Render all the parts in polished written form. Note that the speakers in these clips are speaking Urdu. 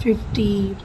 50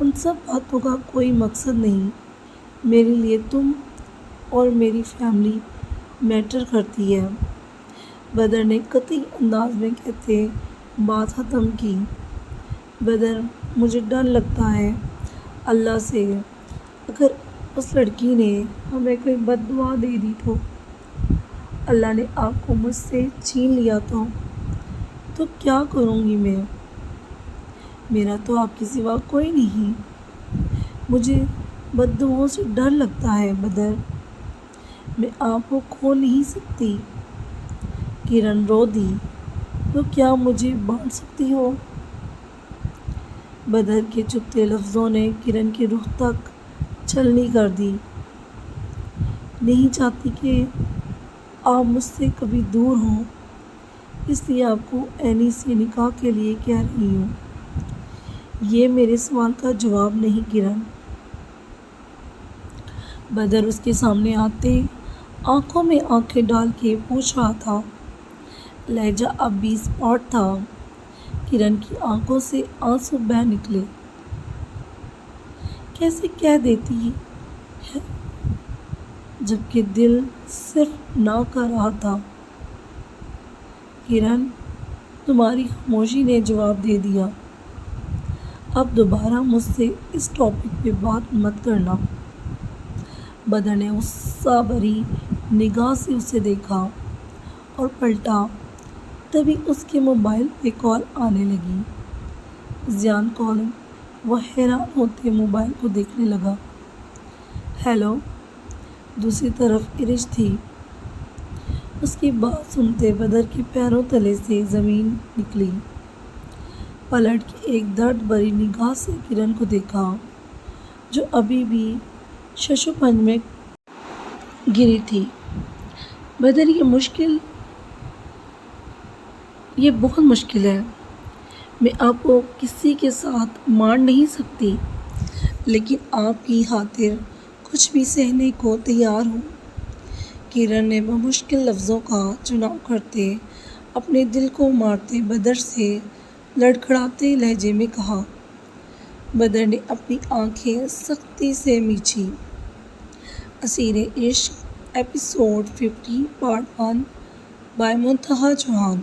ان سب باتوں کا کوئی مقصد نہیں، میرے لیے تم اور میری فیملی میٹر کرتی ہے۔ بدر نے قطعی انداز میں کہتے بات ختم کی۔ بدر، مجھے ڈر لگتا ہے اللہ سے، اگر اس لڑکی نے ہمیں کوئی بد دعا دے دی تو، اللہ نے آپ کو مجھ سے چھین لیا تو کیا کروں گی میں؟ میرا تو آپ کے سوا کوئی نہیں، مجھے بد دعاؤں سے ڈر لگتا ہے بدر، میں آپ کو کھو نہیں سکتی۔ کرن رو دی۔ تو کیا مجھے بانٹ سکتی ہو؟ بدر کے چپتے لفظوں نے کرن کی روح تک چھلنی کر دی۔ نہیں چاہتی کہ آپ مجھ سے کبھی دور ہوں، اس لیے آپ کو عینی سے نکاح کے لیے کہہ رہی ہوں۔ یہ میرے سوال کا جواب نہیں کرن۔ بدر اس کے سامنے آتے آنکھوں میں آنکھیں ڈال کے پوچھ رہا تھا۔ لہجہ اب بھی اسپاٹ تھا۔ کرن کی آنکھوں سے آنسو بہہ نکلے۔ کیسے کہہ دیتی ہے جبکہ دل صرف نہ کر رہا تھا۔ کرن، تمہاری خاموشی نے جواب دے دیا، اب دوبارہ مجھ سے اس ٹاپک پہ بات مت کرنا۔ بدر نے غصہ بھری نگاہ سے اسے دیکھا اور پلٹا۔ تبھی اس کے موبائل پہ کال آنے لگی۔ ذیان کالنگ۔ وہ حیران ہوتے موبائل کو دیکھنے لگا۔ ہیلو۔ دوسری طرف ارج تھی۔ اس کی بات سنتے بدر کے پیروں تلے سے زمین نکلی۔ پلٹ کے ایک درد بھری نگاہ سے کرن کو دیکھا جو ابھی بھی ششوپنج میں گری تھی۔ بدر، یہ بہت مشکل ہے، میں آپ کو کسی کے ساتھ مار نہیں سکتی، لیکن آپ کی خاطر کچھ بھی سہنے کو تیار ہوں۔ کرن نے بمشکل لفظوں کا چناؤ کرتے اپنے دل کو مارتے بدر سے لڑکھڑاتے لہجے میں کہا۔ بدر نے اپنی آنکھیں سختی سے میچھی۔ اسیر Ishq episode 50 part 1 by Muntaha Chauhan.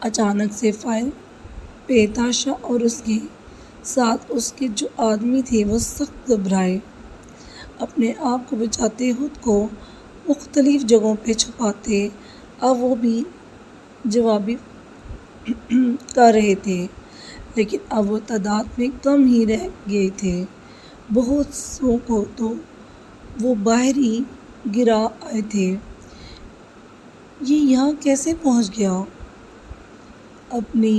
اچانک سے فائر پہ تاشا اور اس کے ساتھ اس کے جو آدمی تھے وہ سخت گھبرائے۔ اپنے آپ کو بچاتے خود کو مختلف جگہوں پہ چھپاتے اب وہ بھی جوابی کر رہے تھے، لیکن اب وہ تعداد میں کم ہی رہ گئے تھے۔ بہت سو کو تو وہ باہر ہی گرا آئے تھے۔ یہ یہاں کیسے پہنچ گیا؟ اپنی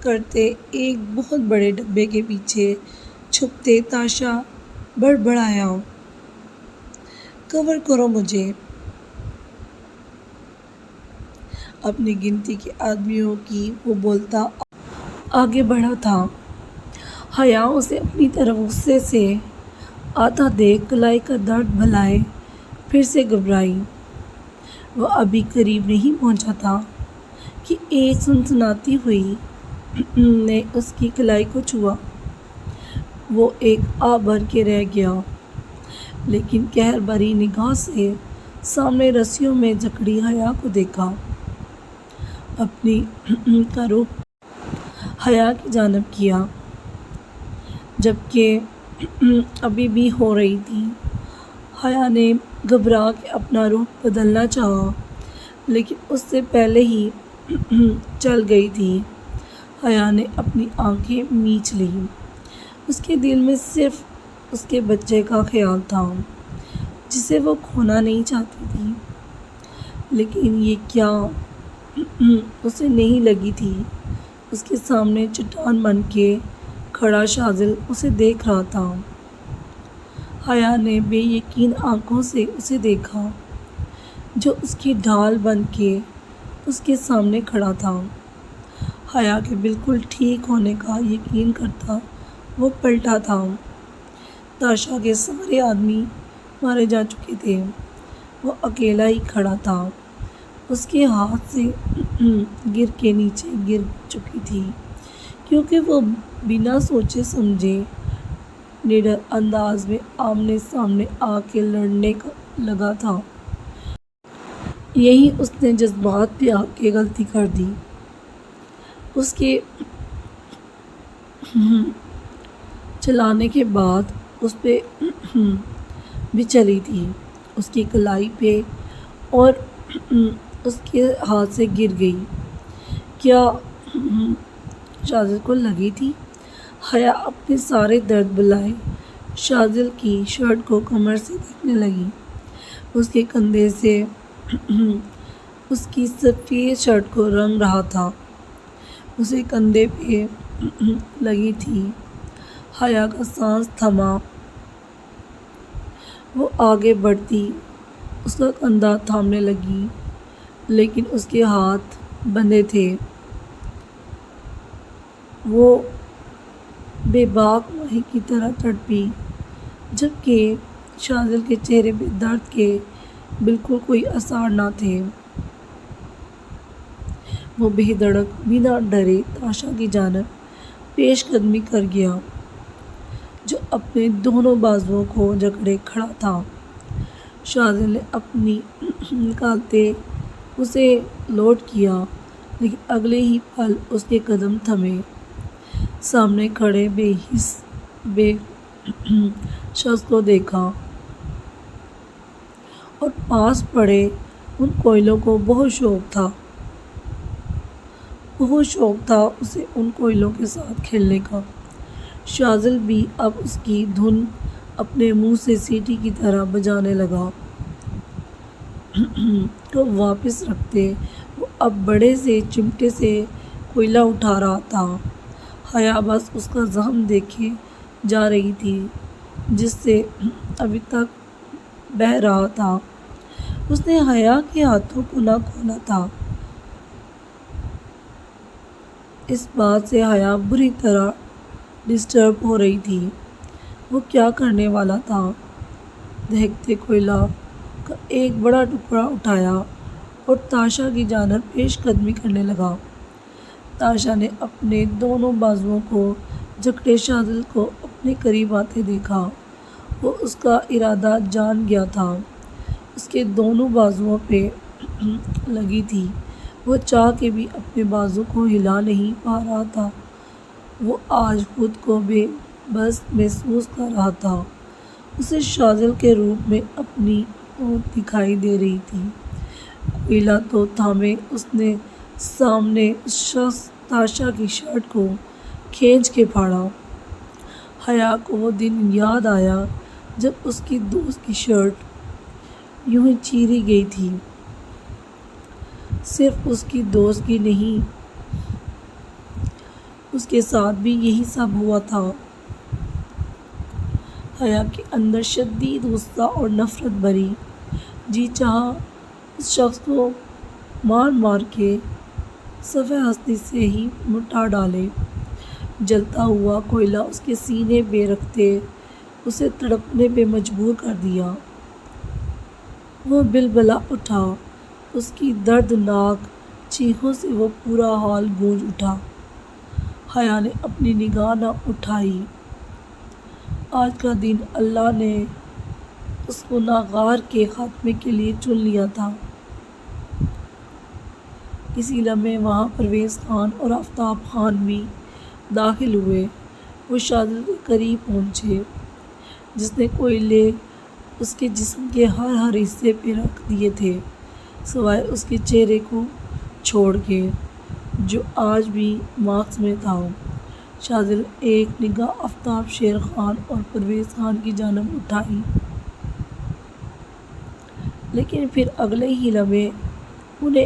کرتے ایک بہت بڑے ڈبے کے پیچھے چھپتے تاشا بڑبڑایا، کور کرو مجھے۔ اپنی گنتی کے آدمیوں کی وہ بولتا آگے بڑھا تھا۔ حیا اسے اپنی طرف غصے سے آتا دیکھ کلائی کا درد بھلائے پھر سے گھبرائی۔ وہ ابھی قریب نہیں پہنچا تھا کہ ایک سنسناتی ہوئی نے اس کی کلائی کو چھوا۔ وہ ایک آ بھر کے رہ گیا، لیکن قہر بھری نگاہ سے سامنے رسیوں میں جکڑی حیا کو دیکھا۔ اپنی کا رخ حیا کی جانب کیا، جبکہ ابھی بھی ہو رہی تھی۔ حیا نے گھبرا کے اپنا رخ بدلنا چاہا، لیکن اس سے پہلے ہی چل گئی تھی۔ حیا نے اپنی آنکھیں میچ لیں۔ اس کے دل میں صرف اس کے بچے کا خیال تھا جسے وہ کھونا نہیں چاہتی تھی، لیکن یہ کیا اسے نہیں لگی تھی۔ اس کے سامنے چٹان بن کے کھڑا شاذل اسے دیکھ رہا تھا۔ حیا نے بے یقین آنکھوں سے اسے دیکھا جو اس کی ڈھال بن کے اس کے سامنے کھڑا تھا۔ حیا کے بالکل ٹھیک ہونے کا یقین کرتا وہ پلٹا تھا۔ تاشا کے سارے آدمی مارے جا چکے تھے، وہ اکیلا ہی کھڑا تھا۔ اس کے ہاتھ سے گر کے نیچے گر چکی تھی کیونکہ وہ بنا سوچے سمجھے نڈر انداز میں آمنے سامنے آ کے لڑنے لگا تھا۔ یہی اس نے جذبات پہ آ کے غلطی کر دی۔ اس کے چلانے کے بعد اس پہ بھی چلی تھی، اس کی کلائی پہ، اور اس کے ہاتھ سے گر گئی۔ کیا شاذل کو لگی تھی؟ حیا اپنے سارے درد بلائے شاذل کی شرٹ کو کمر سے دیکھنے لگی۔ اس کے کندھے سے اس کی سفید شرٹ کو رنگ رہا تھا، اسے کندھے پہ لگی تھی۔ حیا کا سانس تھما، وہ آگے بڑھتی اس کا کندھا تھامنے لگی، لیکن اس کے ہاتھ بندھے تھے۔ وہ بے باک ماہی کی طرح تڑپی، جبکہ شاذل کے چہرے پہ درد کے بالکل کوئی آثار نہ تھے۔ وہ بے دھڑک بنا ڈرے تاشا کی جانب پیش قدمی کر گیا، جو اپنے دونوں بازوؤں کو جکڑے کھڑا تھا۔ شاذل نے اپنی نکالتے اسے لوٹ کیا، لیکن اگلے ہی پل اس کے قدم تھمے۔ سامنے کھڑے بے شخص کو دیکھا اور پاس پڑے ان کوئلوں کو بہت شوق تھا اسے ان کوئلوں کے ساتھ کھیلنے کا۔ شاذل بھی اب اس کی دھن اپنے منہ سے سیٹی کی طرح بجانے لگا۔ کو واپس رکھتے وہ اب بڑے سے چمٹے سے کوئلہ اٹھا رہا تھا۔ حیا بس اس کا زخم دیکھے جا رہی تھی، جس سے ابھی تک بہہ رہا تھا۔ اس نے حیا کے ہاتھوں کو نہ کھولا تھا۔ اس بات سے حیا بری طرح ڈسٹرب ہو رہی تھی۔ وہ کیا کرنے والا تھا؟ دہکتے کوئلہ کا ایک بڑا ٹکڑا اٹھایا اور تاشا کی جانب پیش قدمی کرنے لگا۔ تاشا نے اپنے دونوں بازوؤں کو جکڑے شاذل کو اپنے قریب آتے دیکھا۔ وہ اس کا ارادہ جان گیا تھا، اس کے دونوں بازوؤں پہ لگی تھی۔ وہ چاہ کے بھی اپنے بازو کو ہلا نہیں پا رہا تھا۔ وہ آج خود کو بے بس محسوس کر رہا تھا۔ اسے شاذل کے روپ میں اپنی موت دکھائی دے رہی تھی۔ کوئلہ تو تھامے اس نے سامنے اس شخص تاشا کی شرٹ کو کھینچ کے پھاڑا۔ حیا کو وہ دن یاد آیا جب اس کی دوست کی شرٹ یوں ہی چیری گئی تھی۔ صرف اس کی دوست کی نہیں، اس کے ساتھ بھی یہی سب ہوا تھا۔ حیا کے اندر شدید غصہ اور نفرت بھری، جی چاہا اس شخص کو مار مار کے صفحہ ہستی سے ہی مٹا ڈالے۔ جلتا ہوا کوئلہ اس کے سینے پہ رکھتے اسے تڑپنے پہ مجبور کر دیا۔ وہ بلبلا اٹھا، اس کی دردناک چیخوں سے وہ پورا ہال گونج اٹھا۔ حیا نے اپنی نگاہ نہ اٹھائی۔ آج کا دن اللہ نے اس گناہ گار کے خاتمے کے لیے چن لیا تھا۔ اسی لمحے وہاں پرویز خان اور آفتاب خان بھی داخل ہوئے۔ وہ شاذل کے قریب پہنچے، جس نے کوئلے اس کے جسم کے ہر حصے پہ رکھ دیے تھے، سوائے اس کے چہرے کو چھوڑ کے، جو آج بھی ماسک میں تھا۔ شاذل ایک نگاہ آفتاب شیر خان اور پرویز خان کی جانب اٹھائی، لیکن پھر اگلے ہی لمحے انہیں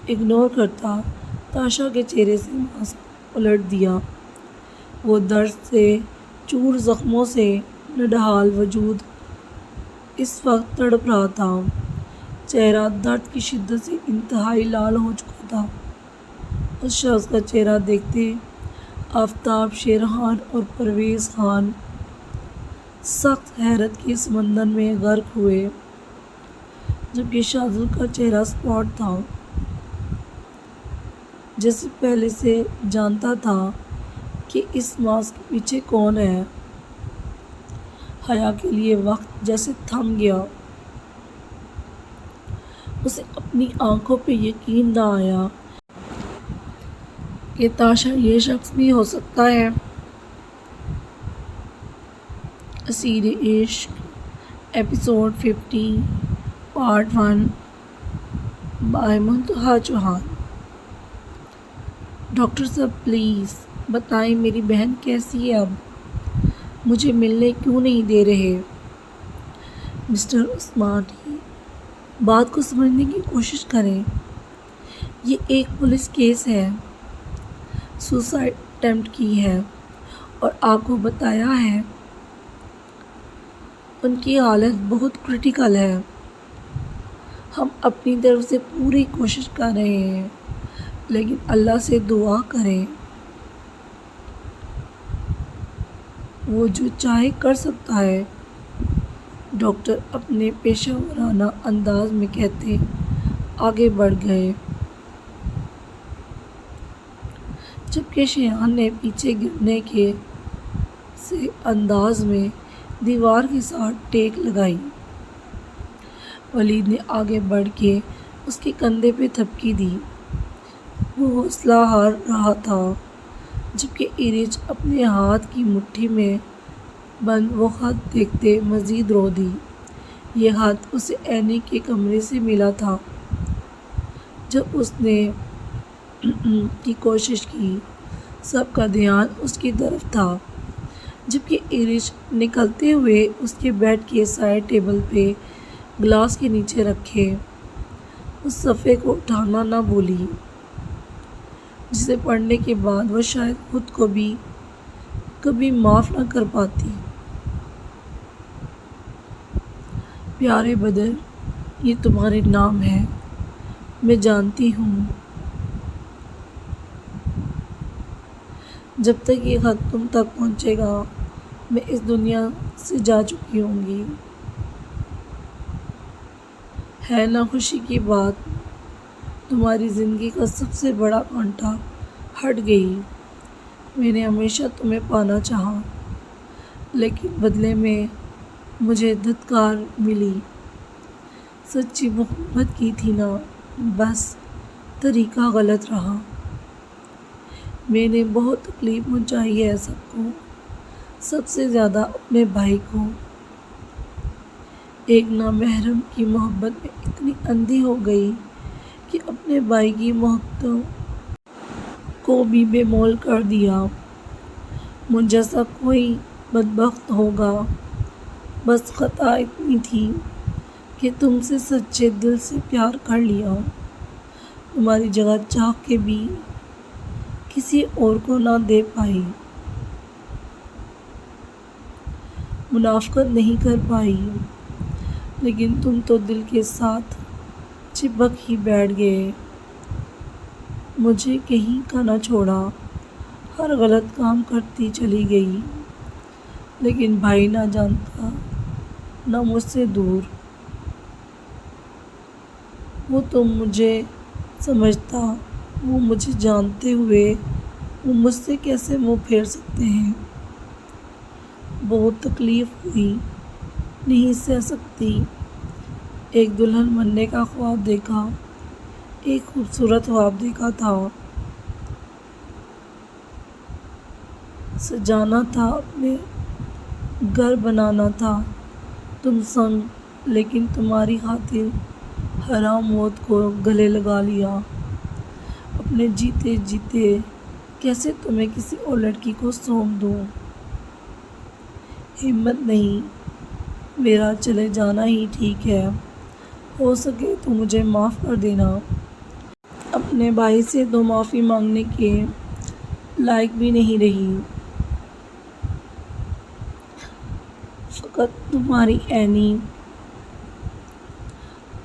اگنور کرتا تاشا کے چہرے سے ماسک الٹ دیا۔ وہ درد سے چور زخموں سے نڈھال وجود اس وقت تڑپ رہا تھا۔ چہرہ درد کی شدت سے انتہائی لال ہو چکا تھا۔ اس شخص کا چہرہ دیکھتے آفتاب شیر خان اور پرویز خان سخت حیرت کے سمندر میں غرق ہوئے، جبکہ شاذل کا چہرہ اسپاٹ تھا، جیسے پہلے سے جانتا تھا کہ اس ماسک کے پیچھے کون ہے۔ حیا کے لیے وقت جیسے تھم گیا۔ اسے اپنی آنکھوں پہ یقین نہ آیا کہ تاشا یہ شخص بھی ہو سکتا ہے۔ Aseer Ishq episode 50 part 1 by Muntaha Chauhan. Doctor صاحب پلیز بتائیں میری بہن کیسی ہے اب؟ مجھے ملنے کیوں نہیں دے رہے؟ مسٹر عثمانی بات کو سمجھنے کی کوشش کریں۔ یہ ایک پولیس کیس ہے، سوسائڈ اٹیمپٹ کی ہے اور آپ کو بتایا ہے ان کی حالت بہت کرٹیکل ہے۔ ہم اپنی طرف سے پوری کوشش کر رہے ہیں لیکن اللہ سے دعا کریں، وہ جو چاہے کر سکتا ہے، ڈاکٹر اپنے پیشہ ورانہ انداز میں کہتے آگے بڑھ گئے، جبکہ شایان نے پیچھے گرنے کے سے انداز میں دیوار کے ساتھ ٹیک لگائی۔ ولید نے آگے بڑھ کے اس کے کندھے پہ تھپکی دی۔ وہ حوصلہ ہار رہا تھا جبکہ ایرج اپنے ہاتھ کی مٹھی میں بند وہ خط دیکھتے مزید رو دی۔ یہ خط اسے اینی کے کمرے سے ملا تھا جب اس نے کی کوشش کی۔ سب کا دھیان اس کی طرف تھا جبکہ ایرج نکلتے ہوئے اس کے بیڈ کے سائڈ ٹیبل پہ گلاس کے نیچے رکھے اس صفحے کو اٹھانا نہ بھولی جسے پڑھنے کے بعد وہ شاید خود کو بھی کبھی معاف نہ کر پاتی۔ پیارے بدر، یہ تمہارے نام ہے، میں جانتی ہوں۔ جب تک یہ خط تم تک پہنچے گا میں اس دنیا سے جا چکی ہوں گی۔ ہے نا خوشی کی بات، تمہاری زندگی کا سب سے بڑا کانٹا ہٹ گئی۔ میں نے ہمیشہ تمہیں پانا چاہا لیکن بدلے میں مجھے دھتکار ملی۔ سچی محبت کی تھی نا، بس طریقہ غلط رہا۔ میں نے بہت تکلیف پہنچائی ہے سب کو، سب سے زیادہ اپنے بھائی کو۔ ایک نامحرم کی محبت میں اتنی اندھی ہو گئی کہ اپنے بھائی کی محبتوں کو بھی بے مول کر دیا۔ مجھ جیسا کوئی بدبخت ہوگا، بس خطا اتنی تھی کہ تم سے سچے دل سے پیار کر لیا، تمہاری جگہ چاہ کے بھی کسی اور کو نہ دے پائی، منافقت نہیں کر پائی، لیکن تم تو دل کے ساتھ چپک ہی بیٹھ گئے، مجھے کہیں کا نہ چھوڑا، ہر غلط کام کرتی چلی گئی، لیکن بھائی نہ جانتا نہ مجھ سے دور۔ وہ تو مجھے سمجھتا، وہ مجھے جانتے ہوئے وہ مجھ سے کیسے منہ پھیر سکتے ہیں؟ بہت تکلیف ہوئی، نہیں سہ سکتی۔ ایک دلہن بننے کا خواب دیکھا، ایک خوبصورت خواب دیکھا تھا، سجانا تھا، اپنے گھر بنانا تھا، تم سنگ، لیکن تمہاری خاطر حرام موت کو گلے لگا لیا۔ اپنے جیتے جیتے کیسے تمہیں کسی اور لڑکی کو سونپ دوں؟ ہمت نہیں، میرا چلے جانا ہی ٹھیک ہے، ہو سکے تو مجھے معاف کر دینا۔ اپنے بھائی سے تو معافی مانگنے کے لائق بھی نہیں رہی، فقط تمہاری اینی۔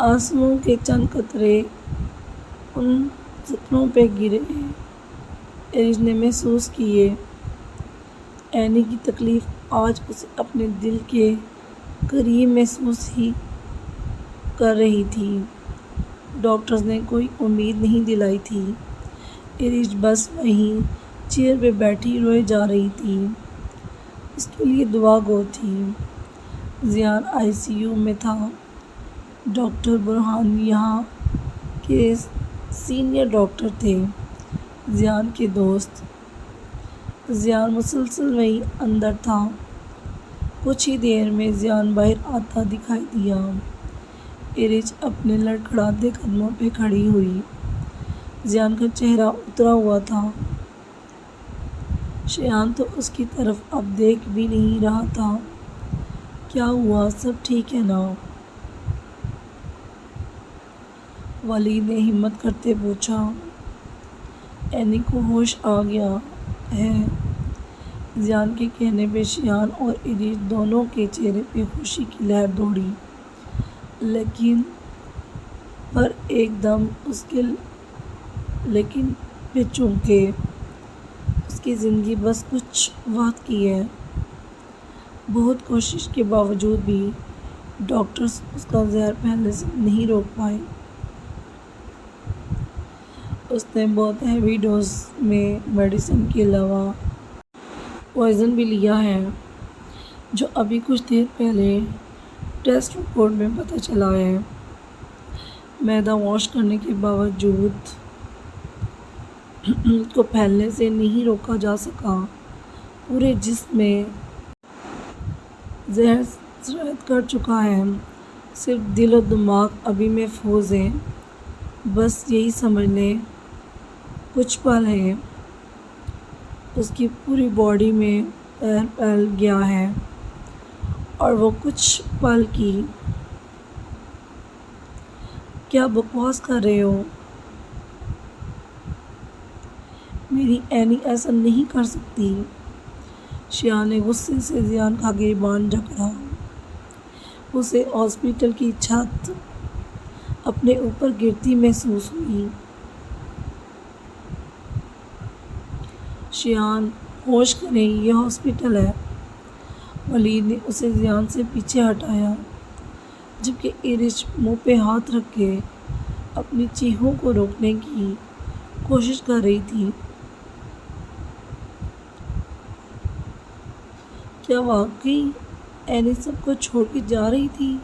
آنسوؤں کے چند قطرے ان ستروں پہ گرے، ایرج نے محسوس کیے۔ اینی کی تکلیف آج اسے اپنے دل کے قریب محسوس ہی کر رہی تھی۔ ڈاکٹرز نے کوئی امید نہیں دلائی تھی، ایرج بس وہیں چیئر پہ بیٹھی روئے جا رہی تھی۔ اس کے لیے دعا گو تھی۔ زیان ICU میں تھا۔ ڈاکٹر برہان یہاں کے سینئر ڈاکٹر تھے، زیان کے دوست۔ زیان مسلسل وہیں اندر تھا۔ کچھ ہی دیر میں زیان باہر آتا دکھائی دیا۔ ایرج اپنے لڑکھڑاتے قدموں پہ کھڑی ہوئی۔ زیان کا چہرہ اترا ہوا تھا۔ شایان تو اس کی طرف اب دیکھ بھی نہیں رہا تھا۔ کیا ہوا؟ سب ٹھیک ہے نا؟ ولید نے ہمت کرتے پوچھا۔ اینی کو ہوش آ گیا ہے۔ زیان کے کہنے پہ شایان اور ایرج دونوں کے چہرے پہ خوشی کی لہر دوڑی، لیکن چونکہ اس کی زندگی بس کچھ وقت کی ہے، بہت کوشش کے باوجود بھی ڈاکٹرز اس کا زہر پھیلنے سے نہیں روک پائے۔ اس نے بہت ہیوی ڈوز میں میڈیسن کے علاوہ پوائزن بھی لیا ہے، جو ابھی کچھ دیر پہلے ٹیسٹ رپورٹ میں پتہ چلا ہے۔ معدہ واش کرنے کے باوجود کو پھیلنے سے نہیں روکا جا سکا۔ پورے جسم میں زہر سرایت کر چکا ہے، صرف دل و دماغ ابھی محفوظ ہیں۔ بس یہی سمجھ لیں کچھ پل ہے، اس کی پوری باڈی میں زہر پھیل گیا ہے، اور وہ کچھ پل کی۔ کیا بکواس کر رہے ہو؟ میری اینی ایسا نہیں کر سکتی۔ شایان نے غصے سے زیان کا گریبان جکڑا۔ اسے ہاسپٹل کی چھت اپنے اوپر گرتی محسوس ہوئی۔ شایان، ہوش کریں، یہ ہاسپٹل ہے۔ ولید نے اسے زیان سے پیچھے ہٹایا، جبکہ ایرج منہ پہ ہاتھ رکھ کے اپنی چیخوں کو روکنے کی کوشش کر رہی تھی۔ کیا واقعی اینی سب کو چھوڑ کے جا رہی تھی؟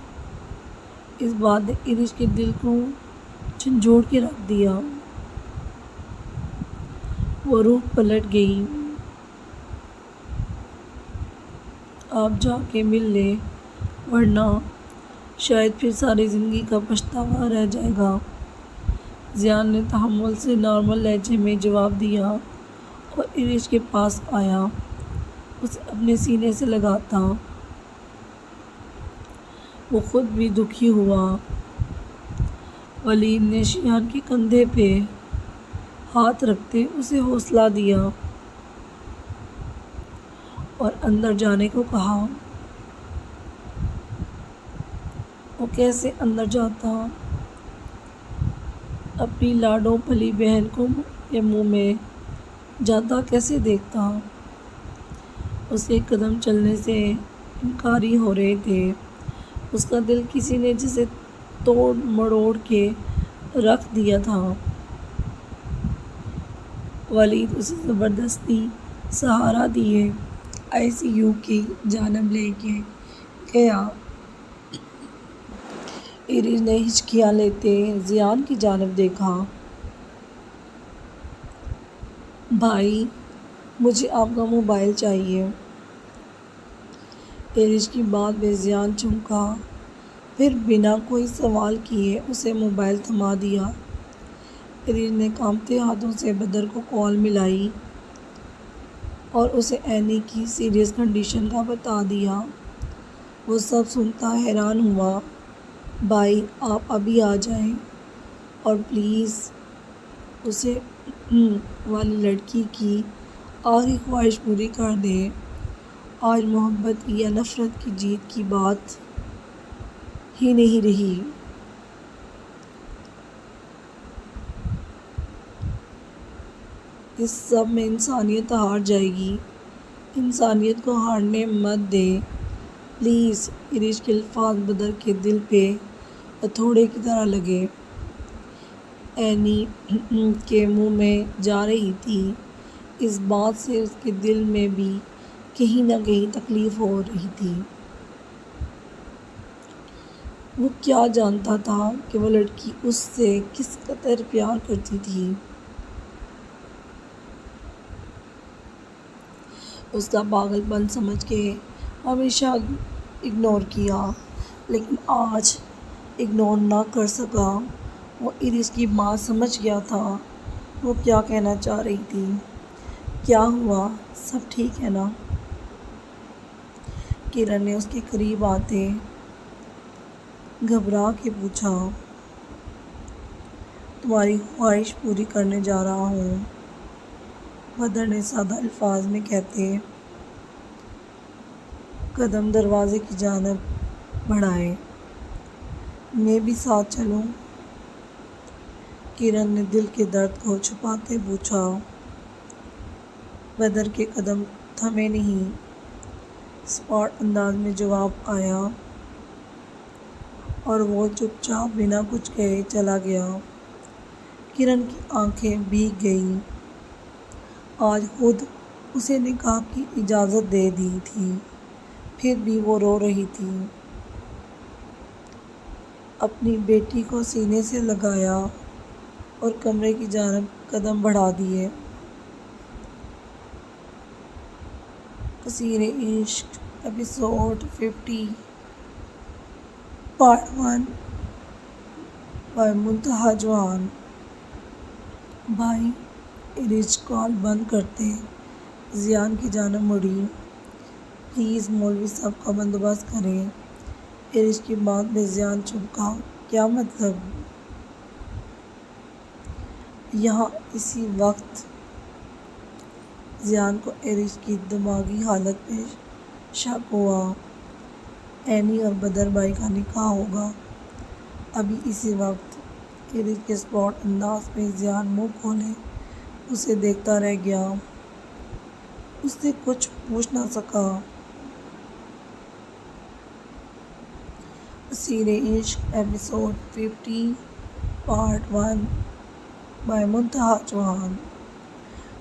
اس بات نے ایرج کے دل کو جھنجھوڑ کے رکھ دیا۔ وہ روح پلٹ گئی۔ آپ جا کے مل لیں، ورنہ شاید پھر ساری زندگی کا پچھتاوا رہ جائے گا۔ زیان نے تحمل سے نارمل لہجے میں جواب دیا اور ایرج کے پاس آیا، اسے اپنے سینے سے لگاتا۔ وہ خود بھی دکھی ہوا۔ ولید نے شایان کے کندھے پہ ہاتھ رکھتے اسے حوصلہ دیا اور اندر جانے کو کہا۔ وہ کیسے اندر جاتا؟ اپنی لاڈوں پلی بہن کو کے منہ میں جاتا کیسے دیکھتا؟ اس کے قدم چلنے سے انکاری ہو رہے تھے۔ اس کا دل کسی نے جسے توڑ مروڑ کے رکھ دیا تھا۔ ولید اسے زبردستی سہارا دیے ICU کی جانب لے کے گیا۔ ایرج نے ہچکیاں لیتے زیان کی جانب دیکھا۔ بھائی، مجھے آپ کا موبائل چاہیے۔ ایرج کی بات پہ زیان چونکا، پھر بنا کوئی سوال کیے اسے موبائل تھما دیا۔ ایرج نے کانپتے ہاتھوں سے بدر کو کال ملائی اور اسے اینی کی سیریس کنڈیشن کا بتا دیا۔ وہ سب سنتا حیران ہوا۔ بھائی، آپ ابھی آ جائیں اور پلیز اسے والی لڑکی کی آخری خواہش پوری کر دیں۔ آج محبت یا نفرت کی جیت کی بات ہی نہیں رہی۔ اس سب میں انسانیت ہار جائے گی۔ انسانیت کو ہارنے مت دیں پلیز۔ ایرج کے الفاظ بدر کے دل پہ ہتھوڑے کی طرح لگے۔ اینی کے منہ میں جا رہی تھی۔ اس بات سے اس کے دل میں بھی کہیں نہ کہیں تکلیف ہو رہی تھی۔ وہ کیا جانتا تھا کہ وہ لڑکی اس سے کس قدر پیار کرتی تھی۔ اس کا پاگل پن سمجھ کے ہمیشہ اگنور کیا، لیکن آج اگنور نہ کر سکا۔ وہ ایرج کی بات سمجھ گیا تھا، وہ کیا کہنا چاہ رہی تھی۔ کیا ہوا، سب ٹھیک ہے نا؟ کرن نے اس کے قریب آتے گھبرا کے پوچھا۔ تمہاری خواہش پوری کرنے جا رہا ہوں، بدر نے سادہ الفاظ میں کہتے قدم دروازے کی جانب بڑھائے۔ میں بھی ساتھ چلوں؟ کرن نے دل کے درد کو چھپاتے پوچھا۔ بدر کے قدم تھمے نہیں، اسپاٹ انداز میں جواب آیا، اور وہ چپ چاپ بنا کچھ کہے چلا گیا۔ کرن کی آنکھیں بھیگ گئیں۔ آج خود اسے نکاح کی اجازت دے دی تھی، پھر بھی وہ رو رہی تھی۔ اپنی بیٹی کو سینے سے لگایا اور کمرے کی جانب قدم بڑھا دیے۔ اسیر عشق ایپیسوڈ 50 پارٹ 1 بائے منتہا جوان۔ بھائی، ایرج کال بند کرتے زیان کی جانب مڑی۔ پلیز مولوی صاحب کا بندوبست کریں۔ ایرج کی بات میں زیان چونکا۔ کیا مطلب؟ یہاں اسی وقت زیان کو ایرج کی دماغی حالت پہ شک ہوا۔ اینی اور بدر بھائی کا نکاح ہوگا ابھی اسی وقت۔ ایرج کے اسپاٹ انداز پہ زیان منہ کھولے اسے دیکھتا رہ گیا۔ اس سے کچھ پوچھ نہ سکا۔ اسیر عشق ایپیسوڈ 50 پارٹ 1 بائے منتہا جوان۔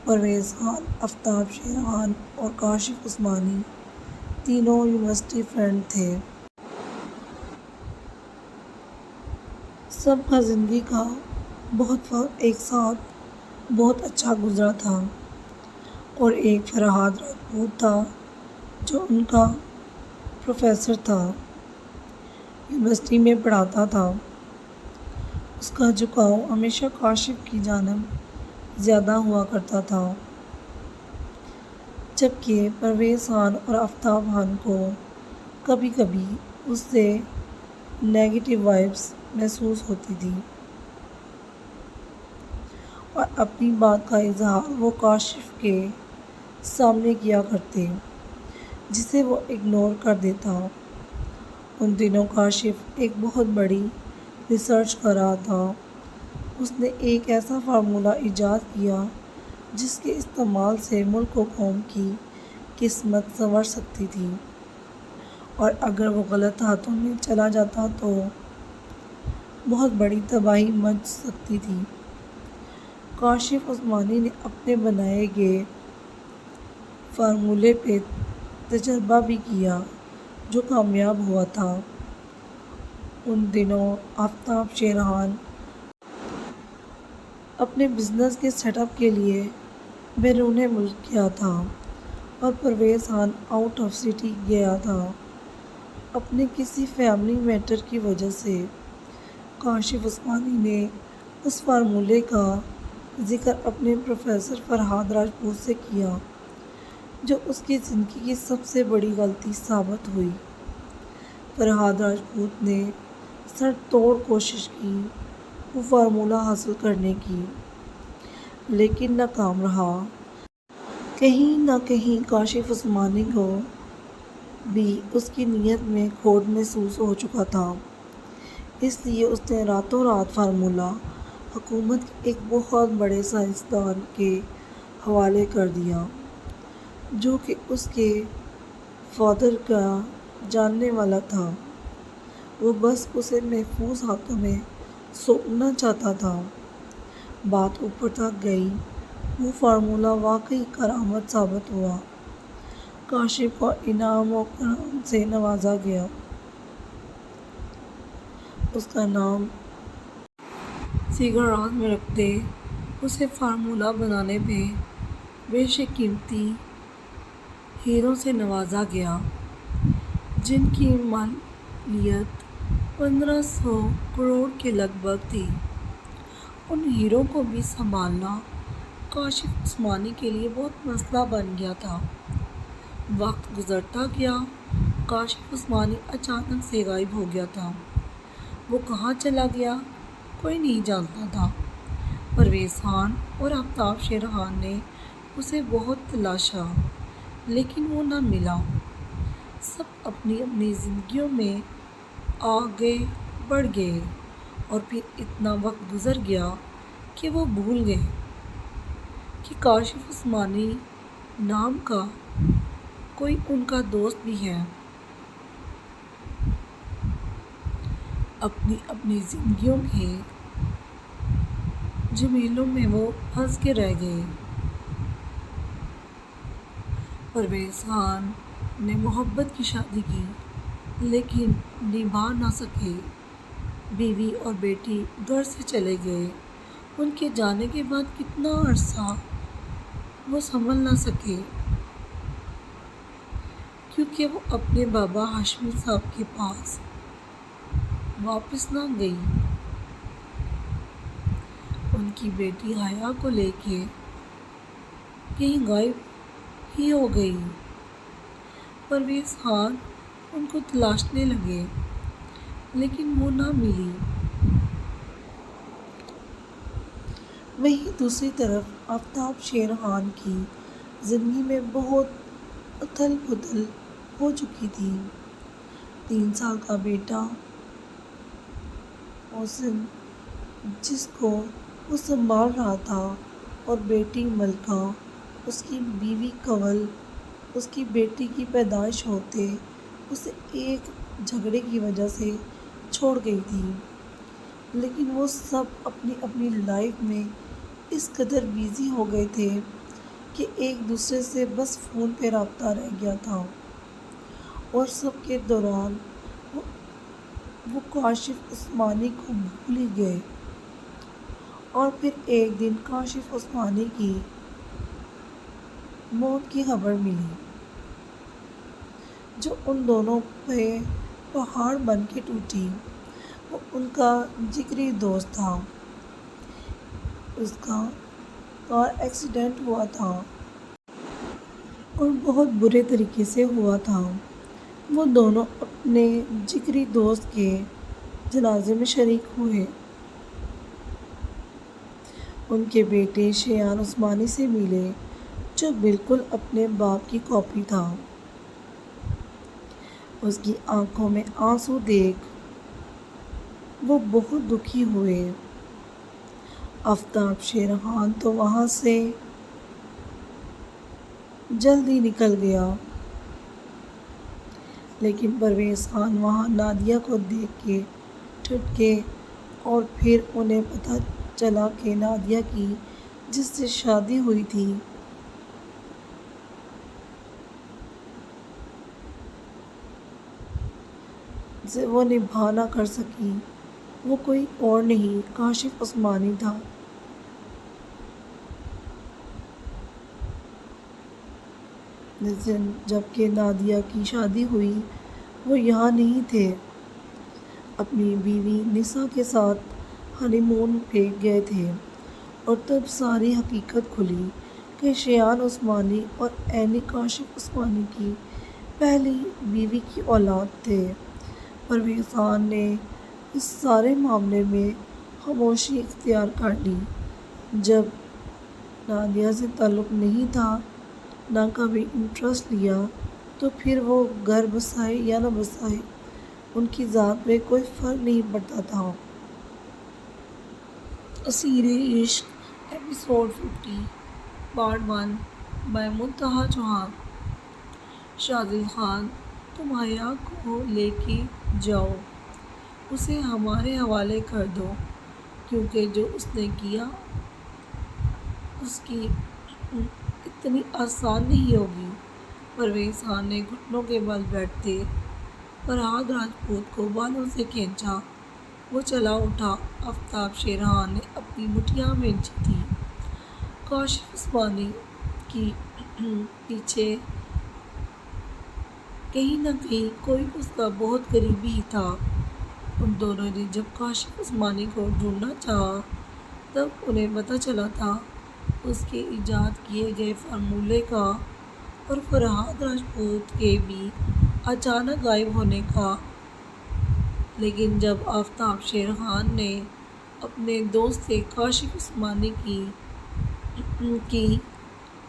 پرویز خان، آفتاب شیرخان اور کاشف عثمانی تینوں یونیورسٹی فرینڈ تھے۔ سب کا زندگی کا بہت وقت ایک ساتھ بہت اچھا گزرا تھا، اور ایک فرحاد راجپوت تھا جو ان کا پروفیسر تھا، یونیورسٹی میں پڑھاتا تھا۔ اس کا جھکاؤ ہمیشہ کاشف کی جانب زیادہ ہوا کرتا تھا، جبکہ پرویز خان اور آفتاب خان کو کبھی کبھی اس سے نیگیٹو وائبس محسوس ہوتی تھی، اور اپنی بات کا اظہار وہ کاشف کے سامنے کیا کرتے، جسے وہ اگنور کر دیتا۔ ان دنوں کاشف ایک بہت بڑی ریسرچ کر رہا تھا۔ اس نے ایک ایسا فارمولہ ایجاد کیا جس کے استعمال سے ملک و قوم کی قسمت سنور سکتی تھی، اور اگر وہ غلط ہاتھوں میں چلا جاتا تو بہت بڑی تباہی مچ سکتی تھی۔ کاشف عثمانی نے اپنے بنائے گئے فارمولے پہ تجربہ بھی کیا جو کامیاب ہوا تھا۔ ان دنوں آفتاب شیرخان اپنے بزنس کے سیٹ اپ کے لیے بیرون ملک گیا تھا، اور Parvez Khan out of city گیا تھا اپنے کسی فیملی میٹر کی وجہ سے۔ کاشف عثمانی نے اس فارمولے کا ذکر اپنے پروفیسر فرحاد راجپوت سے کیا، جو اس کی زندگی کی سب سے بڑی غلطی ثابت ہوئی۔ فرحاد راجپوت نے سر توڑ کوشش کی وہ فارمولہ حاصل کرنے کی، لیکن ناکام رہا۔ کہیں نہ کہیں کاشف عثمانی کو بھی اس کی نیت میں کھوٹ محسوس ہو چکا تھا، اس لیے اس نے راتوں رات فارمولہ حکومت کے ایک بہت بڑے سائنسدان کے حوالے کر دیا، جو کہ اس کے فادر کا جاننے والا تھا۔ وہ بس اسے محفوظ ہاتھوں میں سونپنا چاہتا تھا۔ بات اوپر تک گئی وہ فارمولہ واقعی کرامت ثابت ہوا۔ کاشف کو انعام و کرم سے نوازا گیا۔ اس کا نام سیگاراز میں رکھتے اسے فارمولہ بنانے پہ بیشک قیمتی ہیروں سے نوازا گیا، جن کی مالیت 1500 کروڑ کے لگ بھگ تھی۔ ان ہیروں کو بھی سنبھالنا کاشف عثمانی کے لیے بہت مسئلہ بن گیا تھا۔ وقت گزرتا گیا، کاشف عثمانی اچانک سے غائب ہو گیا تھا۔ وہ کہاں چلا گیا کوئی نہیں جانتا تھا۔ پرویز خان اور آفتاب شیر خان نے اسے بہت تلاشا، لیکن وہ نہ ملا۔ سب اپنی اپنی زندگیوں میں آگے بڑھ گئے اور پھر اتنا وقت گزر گیا کہ وہ بھول گئے کہ کاشف عثمانی نام کا کوئی ان کا دوست بھی ہے۔ اپنی اپنی زندگیوں کے جھمیلوں میں وہ پھنس کے رہ گئے۔ پرویز خان نے محبت کی شادی کی، لیکن نبھا نہ سکے۔ بیوی اور بیٹی گھر سے چلے گئے۔ ان کے جانے کے بعد کتنا عرصہ وہ سنبھل نہ سکے، کیونکہ وہ اپنے بابا ہاشمی صاحب کے پاس واپس نہ گئی۔ ان کی بیٹی حیا کو لے کے کہیں غائب ہی ہو گئی۔ پرویز خان ان کو تلاشنے لگے، لیکن وہ نہ ملی۔ وہیں دوسری طرف آفتاب شیر خان کی زندگی میں بہت اتھل پتھل ہو چکی تھی۔ 3 سال کا بیٹا محسن، جس کو وہ سنبھال رہا تھا، اور بیٹی ملکہ، اس کی بیوی کنول، اس کی بیٹی کی پیدائش ہوتے اسے ایک جھگڑے کی وجہ سے چھوڑ گئی تھی۔ لیکن وہ سب اپنی اپنی لائف میں اس قدر بیزی ہو گئے تھے کہ ایک دوسرے سے بس فون پہ رابطہ رہ گیا تھا، اور سب کے دوران وہ کاشف عثمانی کو بھول ہی گئے۔ اور پھر ایک دن کاشف عثمانی کی موت کی خبر ملی، جو ان دونوں پہ پہاڑ بن کے ٹوٹی۔ وہ ان کا جگری دوست تھا۔ اس کا کار ایکسیڈنٹ ہوا تھا، اور بہت برے طریقے سے ہوا تھا۔ وہ دونوں اپنے جگری دوست کے جنازے میں شریک ہوئے۔ ان کے بیٹے شایان عثمانی سے ملے، جو بالکل اپنے باپ کی کاپی تھا۔ اس کی آنکھوں میں آنسو دیکھ وہ بہت دکھی ہوئے۔ آفتاب شیر خان تو وہاں سے جلدی نکل گیا، لیکن پرویز خان وہاں نادیہ کو دیکھ کے ٹھٹکے، اور پھر انہیں پتہ چلا کہ نادیہ کی جس سے شادی ہوئی تھی سے وہ نبھا نہ کر سکی، وہ کوئی اور نہیں کاشف عثمانی تھا۔ جس دن جب کہ نادیہ کی شادی ہوئی، وہ یہاں نہیں تھے، اپنی بیوی نسا کے ساتھ ہنی مون پہ گئے تھے، اور تب ساری حقیقت کھلی کہ شایان عثمانی اور عینی کاشف عثمانی کی پہلی بیوی کی اولاد تھے۔ پرویز خان نے اس سارے معاملے میں خاموشی اختیار کر لی۔ جب نادیہ سے تعلق نہیں تھا، نہ کبھی انٹرسٹ لیا، تو پھر وہ گھر بسائے یا نہ بسائے، ان کی ذات میں کوئی فرق نہیں پڑتا تھا۔ Aseer Ishq episode 50 part 1 by Muntaha Chauhan. Shazil Khan, تم حیا کو لے کے جاؤ، اسے ہمارے حوالے کر دو، کیونکہ جو اس نے کیا اس کی اتنی آسان نہیں ہوگی۔ پرویز خان نے گھٹنوں کے بل بیٹھتے فرحاد راجپوت کو بالوں سے کھینچا۔ وہ چلا اٹھا۔ آفتاب شیرخان نے اپنی مٹھیاں بھینجی تھی۔ کاشف عثمانی کی پیچھے کہیں نہ کہیں کوئی اس کا بہت قریبی ہی تھا۔ ان دونوں نے جب کاشف عثمانی کو ڈھونڈنا چاہا تب انہیں پتہ چلا تھا اس کے ایجاد کیے گئے فارمولے کا اور فرحاد راجپوت کے بھی اچانک غائب ہونے کا۔ لیکن جب آفتاب شیرخان نے اپنے دوست سے کاشف عثمانی کی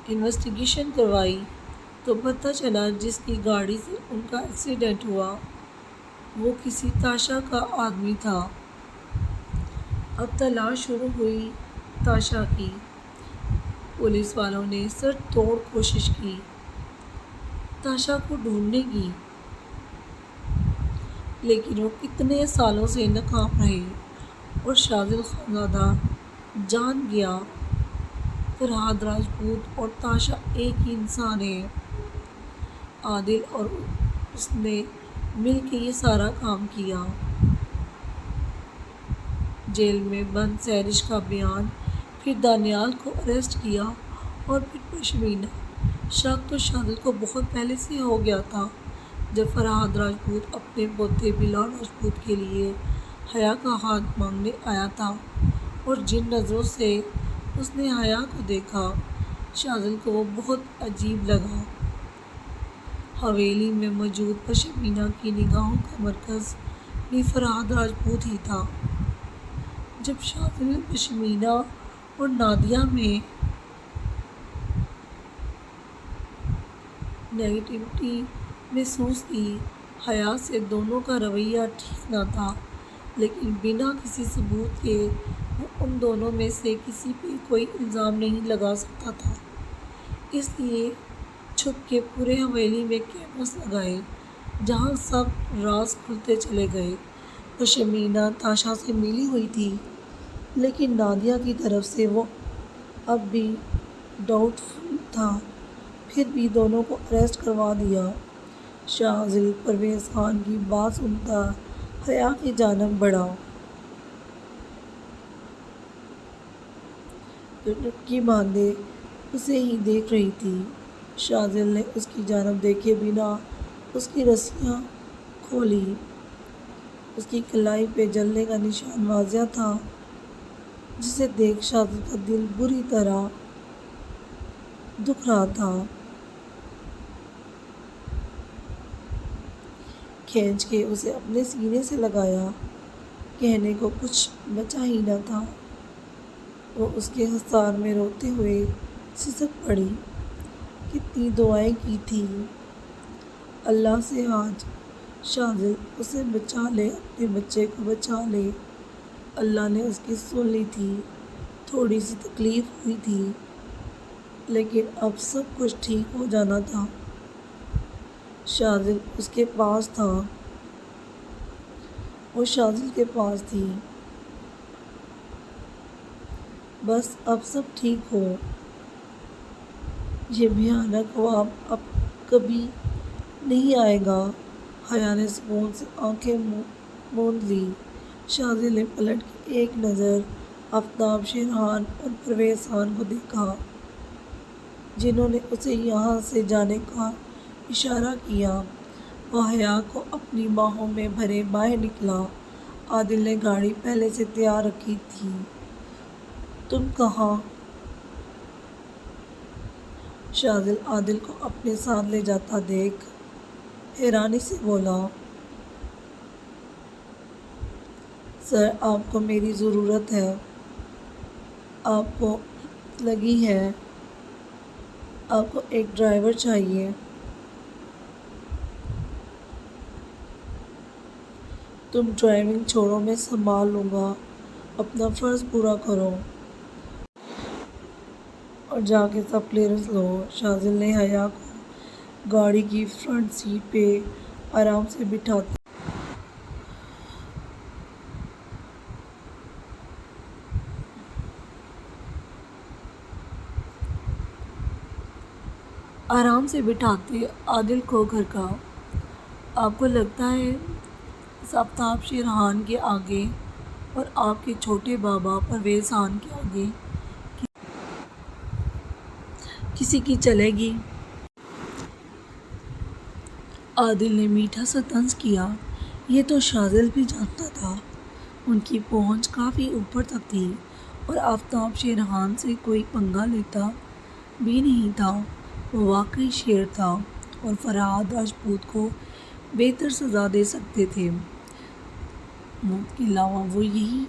انویسٹیگیشن کروائی تو پتہ چلا جس کی گاڑی سے ان کا ایکسیڈنٹ ہوا وہ کسی تاشا کا آدمی تھا۔ اب تلاش شروع ہوئی تاشا کی۔ پولیس والوں نے سر توڑ کوشش کی تاشا کو ڈھونڈنے کی، لیکن وہ کتنے سالوں سے ناکام رہے اور شاذل خانزادہ جان گیا فرحاد راجپوت اور تاشا ایک ہی انسان ہے۔ عادل اور اس نے مل کے یہ سارا کام کیا۔ جیل میں بند سہرش کا بیان، پھر دانیال کو اریسٹ کیا اور پھر پشمینہ۔ شک تو شاذل کو بہت پہلے سے ہو گیا تھا جب فرحاد راجپوت اپنے پوتے بلال راجپوت کے لیے حیا کا ہاتھ مانگنے آیا تھا اور جن نظروں سے اس نے حیا کو دیکھا شاذل کو وہ بہت عجیب لگا۔ حویلی میں موجود پشمینہ کی نگاہوں کا مرکز بھی فرحاد راجپوت ہی تھا۔ جب شاذل نے پشمینہ اور نادیہ میں نیگیٹیوٹی محسوس کی، حیا سے دونوں کا رویہ ٹھیک نہ تھا، لیکن بنا کسی ثبوت کے وہ ان دونوں میں سے کسی پہ کوئی الزام نہیں لگا سکتا تھا۔ اس لیے چھپ کے پورے حویلی میں کیمرس لگائے جہاں سب راز کھلتے چلے گئے۔ پشمینہ تاشا سے ملی ہوئی تھی، لیکن نادیہ کی طرف سے وہ اب بھی ڈاؤٹ فل تھا، پھر بھی دونوں کو اریسٹ کروا دیا۔ شاذل پرویز خان کی بات سنتا حیا کی جانب بڑھا۔ جو ٹٹکی باندھے اسے ہی دیکھ رہی تھی۔ شاذل نے اس کی جانب دیکھے بنا اس کی رسیاں کھولی۔ اس کی کلائی پہ جلنے کا نشان واضح تھا، جسے دیکھ شاذل کا دل بری طرح دکھ رہا تھا۔ کھینچ کے اسے اپنے سینے سے لگایا۔ کہنے کو کچھ بچا ہی نہ تھا۔ وہ اس کے حصار میں روتے ہوئے سسک پڑی۔ کتنی دعائیں کی تھیں اللہ سے آج شاذل اسے بچا لے، اپنے بچے کو بچا لے۔ اللہ نے اس کی سن لی تھی۔ تھوڑی سی تکلیف ہوئی تھی، لیکن اب سب کچھ ٹھیک ہو جانا تھا۔ شاذل اس کے پاس تھا، وہ شاذل کے پاس تھی۔ بس اب سب ٹھیک ہو۔ یہ بھیانک خواب اب کبھی نہیں آئے گا۔ حیا نے سکون سے آنکھیں موند لی۔ شاذل نے پلٹ کے ایک نظر آفتاب شیرخان اور پرویز خان کو دیکھا، جنہوں نے اسے یہاں سے جانے کا اشارہ کیا۔ وہ حیا کو اپنی باہوں میں بھرے باہر نکلا۔ عادل نے گاڑی پہلے سے تیار رکھی تھی۔ تم کہاں؟ شاذل عادل کو اپنے ساتھ لے جاتا دیکھ حیرانی سے بولا، سر آپ کو میری ضرورت ہے۔ آپ کو لگی ہے آپ کو ایک ڈرائیور چاہیے۔ تم ڈرائیونگ چھوڑو، میں سنبھال لوں گا۔ اپنا فرض پورا کرو اور جا کے سب کلیئرنس لو۔ شاذل نے حیا کو گاڑی کی فرنٹ سیٹ پہ آرام سے بٹھاتے آرام سے بٹھاتے عادل کو گھر کا۔ آپ کو لگتا ہے آفتاب شیرخان کے آگے اور آپ کے چھوٹے بابا پرویز خان کے آگے کسی کی چلے گی؟ عادل نے میٹھا سا طنز کیا۔ یہ تو شاذل بھی جانتا تھا۔ ان کی پہنچ کافی اوپر تک تھی اور آفتاب شیرخان سے کوئی پنگا لیتا بھی نہیں تھا۔ وہ واقعی شیر تھا اور فرحاد راجپوت کو بہتر سزا دے سکتے تھے۔ موت کے علاوہ وہ یہی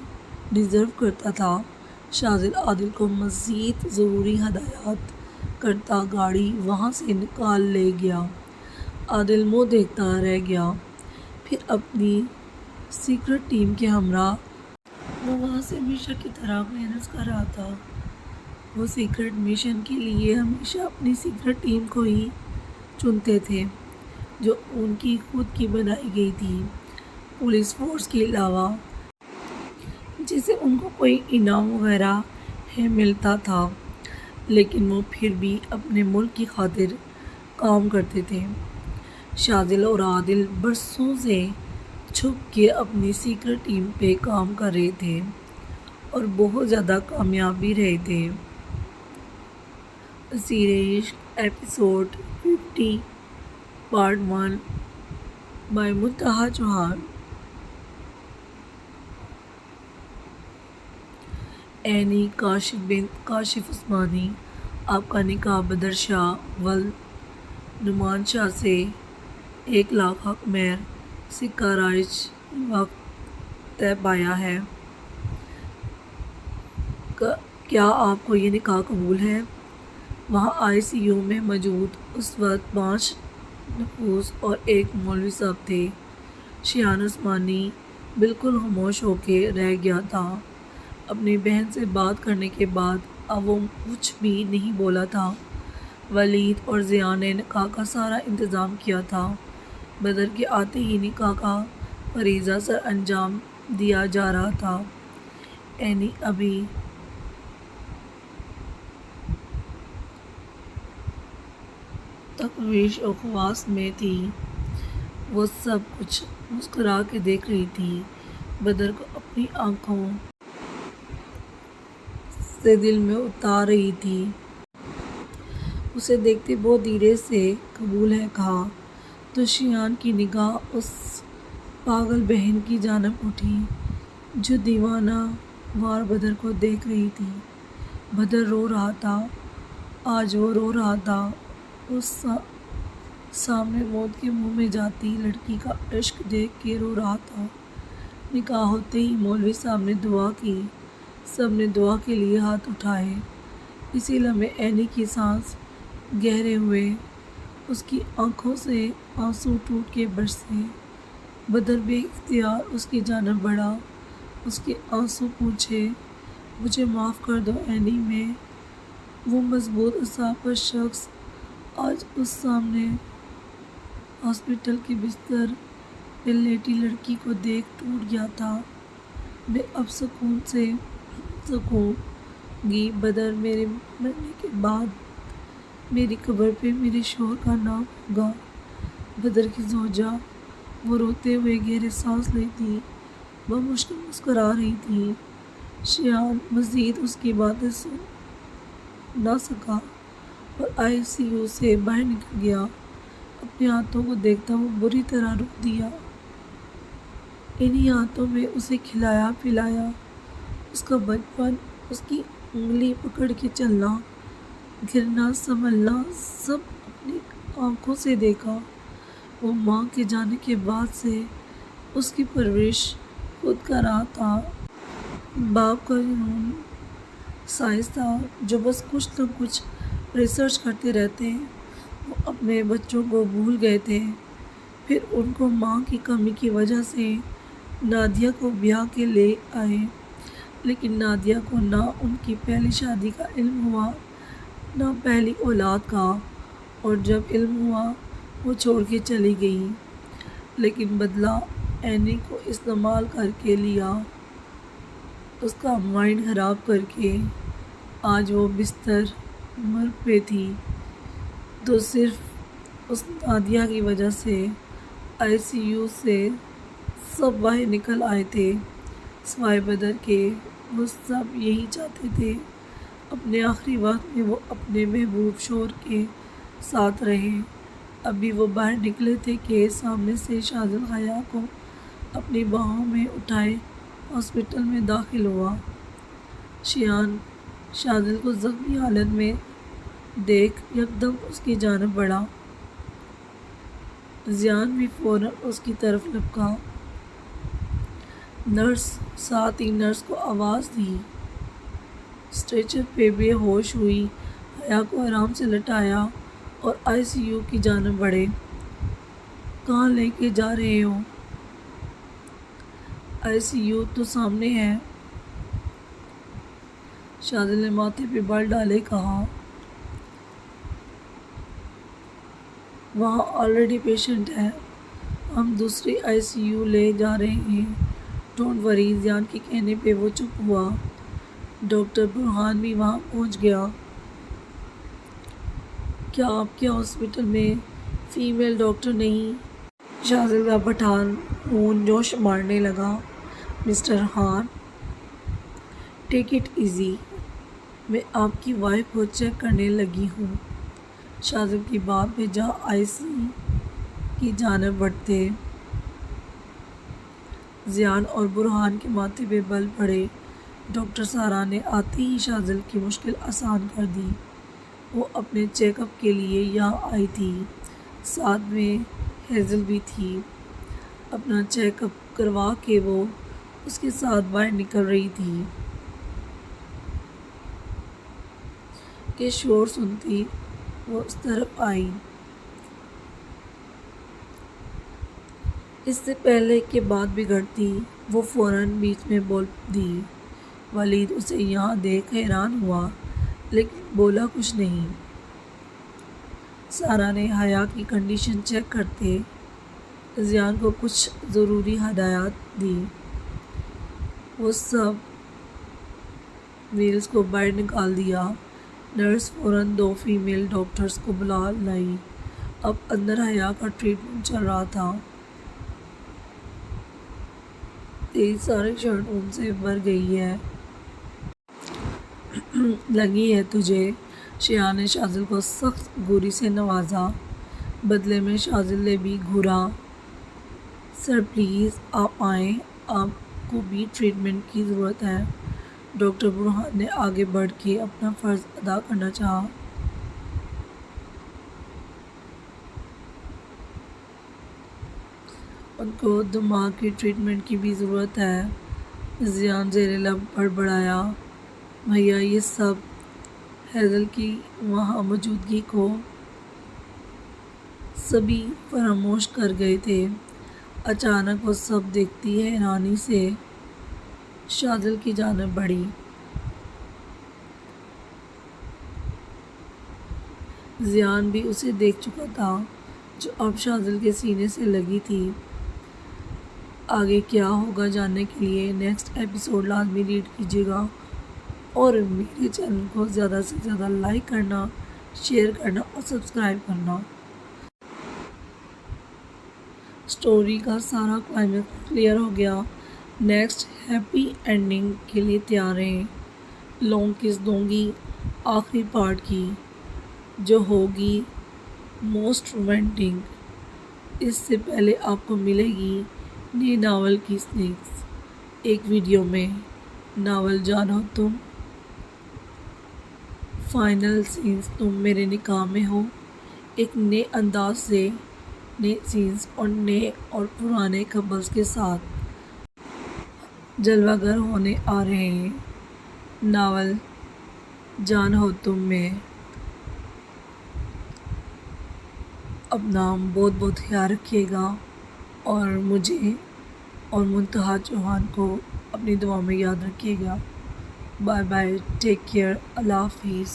ڈیزرو کرتا تھا۔ شاذل عادل کو مزید ضروری ہدایات کرتا گاڑی وہاں سے نکال لے گیا۔ عادل منہ دیکھتا رہ گیا۔ پھر اپنی سیکرٹ ٹیم کے ہمراہ وہ وہاں سے ہمیشہ کی طرح کلیئرنس کر رہا تھا۔ وہ سیکرٹ مشن کے لیے ہمیشہ اپنی سیکرٹ ٹیم کو ہی چنتے تھے جو ان کی خود کی بنائی گئی تھی، پولیس فورس کے علاوہ، جسے ان کو کوئی انعام وغیرہ ملتا تھا، لیکن وہ پھر بھی اپنے ملک کی خاطر کام کرتے تھے۔ شاذل اور عادل برسوں سے چھپ کے اپنی سیکرٹ ٹیم پہ کام کر رہے تھے اور بہت زیادہ کامیاب بھی رہے تھے۔ Aseer Ishq episode 50 part 1 by Muntaha Chauhan. Aini Kashif بنت کاشف عثمانی، آپ کا نکاح بدر شاہ ولد نعمان شاہ سے 1,00,000 حق مہر سکہ رائج وقت طے پایا ہے۔ کیا آپ کو یہ نکاح قبول ہے؟ وہاں ICU میں موجود اس وقت 5 نفوس اور ایک مولوی صاحب تھے۔ شایان عثمانی بالکل خاموش ہو کے رہ گیا تھا۔ اپنی بہن سے بات کرنے کے بعد اب وہ کچھ بھی نہیں بولا تھا۔ ولید اور ضیاء نے نکاح کا سارا انتظام کیا تھا۔ بدر کے آتے ہی نکاح کا فریضہ سر انجام دیا جا رہا تھا۔ اینی ابھی تشویش و خواص میں تھی۔ وہ سب کچھ مسکرا کے دیکھ رہی تھی، بدر کو اپنی آنکھوں سے دل میں اتار رہی تھی۔ اسے دیکھتے بہت دھیرے سے قبول ہے کہا تو شایان کی نگاہ اس پاگل بہن کی جانب اٹھی جو دیوانہ وار بدر کو دیکھ رہی تھی۔ بدر رو رہا تھا، آج وہ رو رہا تھا۔ اس سامنے موت کے منہ میں جاتی لڑکی کا عشق دیکھ کے رو رہا تھا۔ نکاح ہوتے ہی مولوی صاحب نے دعا کی، سب نے دعا کے لیے ہاتھ اٹھائے۔ اسی لمحے اینی کی سانس گہرے ہوئے، اس کی آنکھوں سے آنسو ٹوٹ کے برسے۔ بدر بے اختیار اس کی جانب بڑھا، اس کے آنسو پوچھے، مجھے معاف کر دو اینی۔ میں وہ مضبوط اعصاب کا شخص آج اس سامنے ہاسپٹل کے بستر پہ لیٹی لڑکی کو دیکھ ٹوٹ گیا تھا۔ میں اب سکون سے سکوں گی۔ بدر، میرے مرنے کے بعد میری قبر پہ میرے شوہر کا نام ہوگا۔ بدر کی زوجہ، وہ روتے ہوئے گہرے سانس لیتی بمشکل مسکرا رہی تھی۔ شایان مزید اس کی باتیں سن نہ سکا اور ICU سے باہر نکل گیا۔ اپنے ہاتھوں کو دیکھتا وہ بری طرح رو دیا۔ انہی ہاتھوں میں اسے کھلایا پلایا، اس کا بچپن، اس کی انگلی پکڑ کے چلنا، گرنا سنبھلنا، سب اپنی آنکھوں سے دیکھا۔ وہ ماں کے جانے کے بعد سے اس کی پرورش خود کر رہا تھا۔ باپ کا جنون سائنس تھا جو بس کچھ نہ کچھ ریسرچ کرتے رہتے۔ وہ اپنے بچوں کو بھول گئے تھے۔ پھر ان کو ماں کی کمی کی وجہ سے نادیہ کو بیاہ کے لے آئے، لیکن نادیہ کو نہ ان کی پہلی شادی کا علم ہوا نہ پہلی اولاد کا، اور جب علم ہوا وہ چھوڑ کے چلی گئی۔ لیکن بدلہ اینی کو استعمال کر کے لیا، اس کا مائنڈ خراب کر کے۔ آج وہ بستر مرگ پہ تھی تو صرف اس نادیہ کی وجہ سے آئی سی یو سے سب باہر نکل آئے تھے سوائے بدر کے۔ وہ سب یہی چاہتے تھے اپنے آخری وقت میں وہ اپنے محبوب شوہر کے ساتھ رہیں۔ ابھی وہ باہر نکلے تھے کہ سامنے سے شاذل حیا کو اپنی باہوں میں اٹھائے ہاسپٹل میں داخل ہوا۔ شایان شاذل کو زخمی حالت میں دیکھ یکدم اس کی جانب بڑھا۔ ذیان بھی فوراً اس کی طرف لپکا۔ ساتھ ہی نرس کو آواز دی۔ اسٹریچر پہ بے ہوش ہوئی حیا کو آرام سے لٹایا اور آئی سی یو کی جانب بڑھے۔ کہاں لے کے جا رہے ہو؟ آئی سی یو تو سامنے ہے، شاذل نے ماتھے پہ بال ڈالے کہا۔ وہاں آلریڈی پیشنٹ ہے، ہم دوسری آئی سی یو لے جا رہے ہیں۔ ڈونٹ وری، ذیان کے کہنے پہ وہ چپ ہوا۔ ڈاکٹر برہان بھی وہاں پہنچ گیا۔ کیا آپ کے ہاسپٹل میں فیمیل ڈاکٹر نہیں؟ شاذل کا پٹھان خون جوش مارنے لگا۔ Mister Khan, take it easy, میں آپ کی وائف کو چیک کرنے لگی ہوں۔ شاذل کی بات پہ جا آئی سی کی جانب بڑھتے ذیان اور برہان کے ماتھے پہ بل پڑے۔ ڈاکٹر سارا نے آتے ہی شاذل کی مشکل آسان کر دی۔ وہ اپنے چیک اپ کے لیے یہاں آئی تھی، ساتھ میں ہیزل بھی تھی۔ اپنا چیک اپ کروا کے وہ اس کے ساتھ باہر نکل رہی تھی کہ شور سنتی وہ اس طرف آئی۔ اس سے پہلے کہ بات بگڑتی وہ فوراً بیچ میں بول دی۔ ولید اسے یہاں دیکھ حیران ہوا لیکن بولا کچھ نہیں۔ سارا نے حیا کی کنڈیشن چیک کرتے ذیان کو کچھ ضروری ہدایات دی۔ وہ سب ویلز کو باہر نکال دیا۔ نرس فوراً 2 فیمیل ڈاکٹرز کو بلا لائی۔ اب اندر حیا کا ٹریٹمنٹ چل رہا تھا۔ تیری ساری شرٹ خون سے بھر گئی ہے، لگی ہے تجھے؟ شایان نے شاذل کو سخت گوری سے نوازا۔ بدلے میں شاذل نے بھی گھورا۔ سر پلیز آپ آئیں، آپ کو بھی ٹریٹمنٹ کی ضرورت ہے۔ ڈاکٹر برہان نے آگے بڑھ کے اپنا فرض ادا کرنا چاہا۔ ان کو دماغ کی ٹریٹمنٹ کی بھی ضرورت ہے۔ ذیان زیر لب بڑبڑایا۔ بھیا یہ سب ہیزل کی وہاں موجودگی کو سبھی فراموش کر گئے تھے۔ اچانک وہ سب دیکھتی حیرانی سے شاذل کی جانب بڑھی۔ ذیان بھی اسے دیکھ چکا تھا جو اب شاذل کے سینے سے لگی تھی۔ آگے کیا ہوگا جاننے کے لیے نیکسٹ ایپیسوڈ لازمی ریڈ کیجیے گا اور میرے چینل کو زیادہ سے زیادہ لائک کرنا، شیئر کرنا اور سبسکرائب کرنا۔ سٹوری کا سارا کلائمیکس کلیئر ہو گیا۔ نیکسٹ ہیپی اینڈنگ کے لیے تیار رہیں۔ لانگ کس دوں گی آخری پارٹ کی، جو ہوگی موسٹ رومانٹک۔ اس سے پہلے آپ کو ملے گی نئی ناول کی سنیکس ایک ویڈیو میں۔ ناول جانو تم، فائنل سینز تم میرے نکاح میں ہو، ایک نئے انداز سے نئے سینز اور نئے اور پرانے کپلز کے ساتھ جلوہ گر ہونے آ رہے ہیں۔ ناول جان ہو تم میں اپنا بہت بہت خیال رکھیے گا اور مجھے اور منتہا چوہان کو اپنی دعا میں یاد رکھیے گا۔ بائے بائے، ٹیک کیئر، اللہ حافظ۔